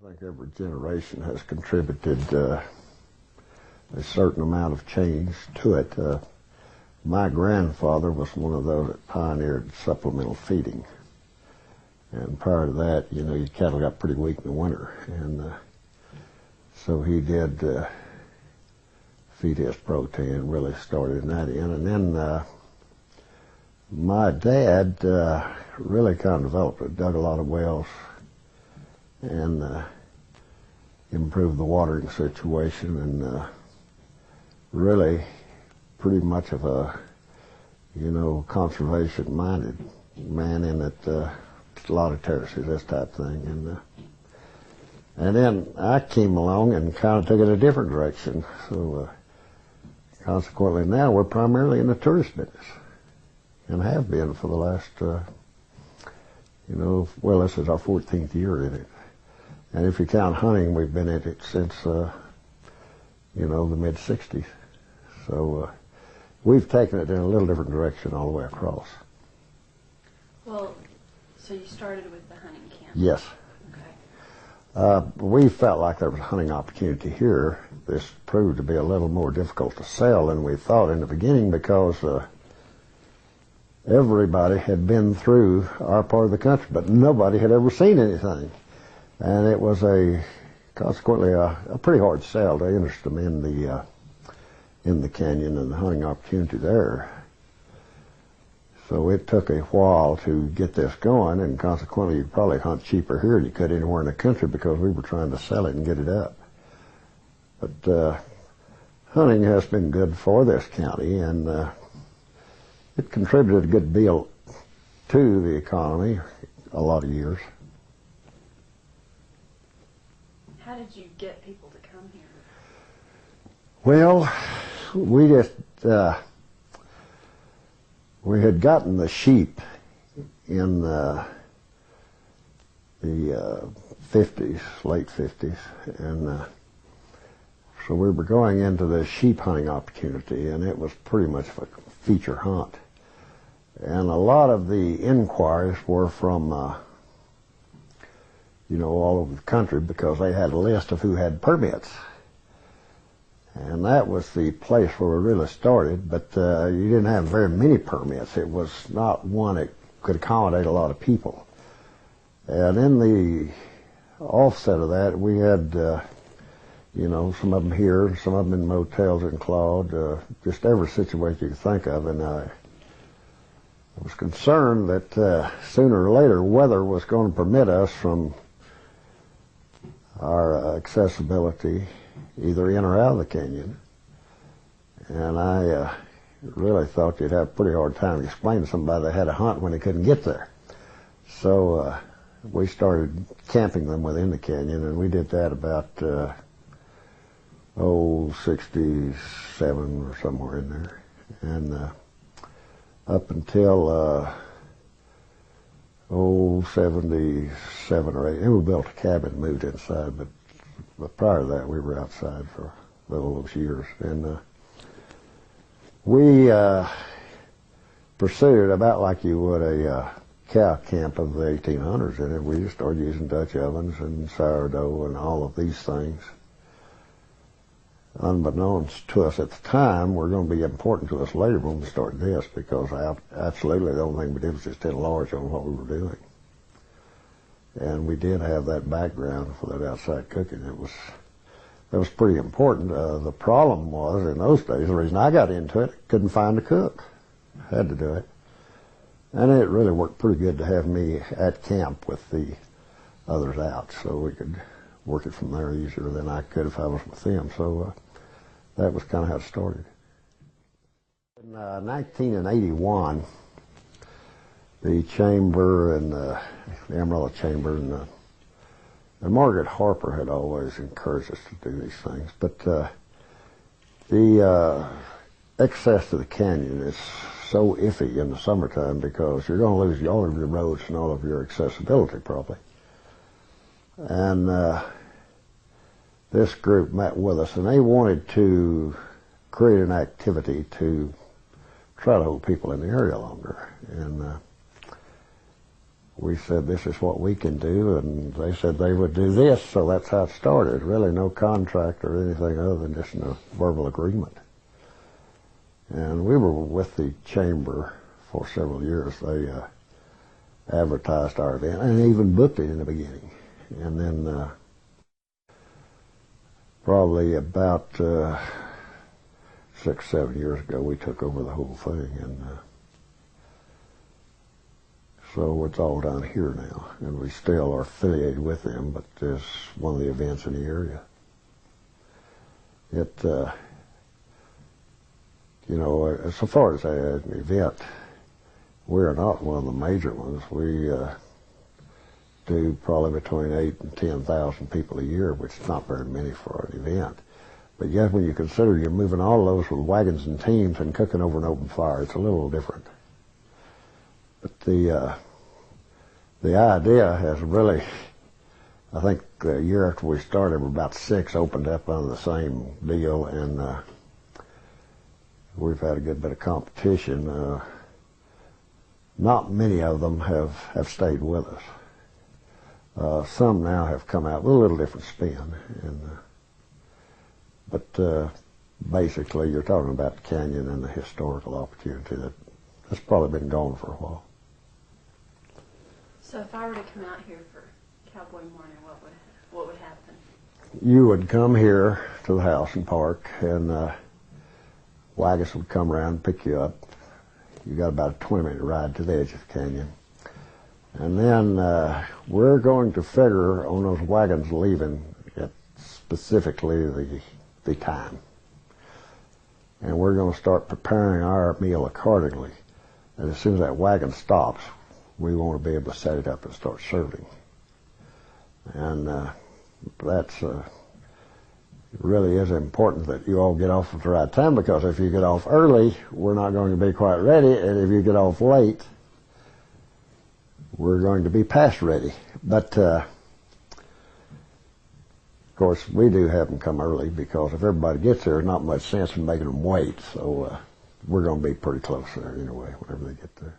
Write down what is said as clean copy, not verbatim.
I think every generation has contributed a certain amount of change to it. My grandfather was one of those that pioneered supplemental feeding. And prior to that, you know, your cattle got pretty weak in the winter. And so he did feed his protein, really started in that end. And then my dad really kind of developed it, dug a lot of wells and improved the watering situation, and really pretty much of a, you know, conservation-minded man in that a lot of terraces, this type of thing. And then I came along and kind of took it a different direction. So consequently now we're primarily in the tourist business and have been for the last, you know, well, this is our 14th year in it. And if you count hunting, we've been in it since, you know, the mid-'60s. So we've taken it in a little different direction all the way across. Well, so you started with the hunting camp? Yes. Okay. We felt like there was a hunting opportunity here. This proved to be a little more difficult to sell than we thought in the beginning because everybody had been through our part of the country, but nobody had ever seen anything. And it was consequently a pretty hard sell to interest them in the canyon and the hunting opportunity there. So it took a while to get this going, and consequently you probably hunt cheaper here than you could anywhere in the country because we were trying to sell it and get it up. But hunting has been good for this county, and it contributed a good deal to the economy a lot of years. How did you get people to come here? Well, we just, we had gotten the sheep in the 50s, late 50s, and so we were going into the sheep hunting opportunity, and it was pretty much a feature hunt. And a lot of the inquiries were from you know, all over the country because they had a list of who had permits. And that was the place where we really started, but you didn't have very many permits. It was not one that could accommodate a lot of people. And in the offset of that, we had, you know, some of them here, some of them in motels in Claude, just every situation you could think of. And I was concerned that sooner or later weather was going to permit us from our accessibility either in or out of the canyon. And I really thought you'd have a pretty hard time explaining to somebody they had a hunt when they couldn't get there. So we started camping them within the canyon, and we did that about 67 or somewhere in there. And up until 77 or 8, and we built a cabin and moved inside, but prior to that we were outside for all those years. And we pursued it about like you would a cow camp of the 1800s, and we just started using Dutch ovens and sourdough and all of these things. Unbeknownst to us at the time, were going to be important to us later when we started this, because absolutely the only thing we did was just enlarge on what we were doing. And we did have that background for that outside cooking. That was pretty important. The problem was, in those days, the reason I got into it, couldn't find a cook. Had to do it. And it really worked pretty good to have me at camp with the others out, so we could work it from there easier than I could if I was with them. So that was kind of how it started. In 1981, the chamber and the Amarillo Chamber and Margaret Harper had always encouraged us to do these things, but the access to the canyon is so iffy in the summertime because you're going to lose all of your roads and all of your accessibility probably. And this group met with us, and they wanted to create an activity to try to hold people in the area longer. And we said, this is what we can do, and they said they would do this, so that's how it started. Really no contract or anything other than just a verbal agreement. And we were with the chamber for several years. They advertised our event and even booked it in the beginning. And then probably about 6, 7 years ago, we took over the whole thing, and so it's all down here now, and we still are affiliated with them, but it's one of the events in the area. It, you know, so far as an event, we're not one of the major ones. We do probably between 8,000 and 10,000 people a year, which is not very many for an event. But yet when you consider you're moving all those with wagons and teams and cooking over an open fire, it's a little different. But the idea has really, I think the year after we started, about 6 opened up on the same deal, and we've had a good bit of competition. Not many of them have stayed with us. Some now have come out with a little different spin, but basically you're talking about the canyon and the historical opportunity that's probably been gone for a while. So if I were to come out here for Cowboy Morning, what would happen? You would come here to the house and park, and wagons would come around and pick you up. You got about a 20-minute ride to the edge of the canyon. And then we're going to figure on those wagons leaving at specifically the time. And we're going to start preparing our meal accordingly. And as soon as that wagon stops, we want to be able to set it up and start serving. And that's it really is important that you all get off at the right time, because if you get off early, we're not going to be quite ready, and if you get off late, we're going to be past ready. But of course, we do have them come early, because if everybody gets there, there's not much sense in making them wait. So we're going to be pretty close there anyway, whenever they get there.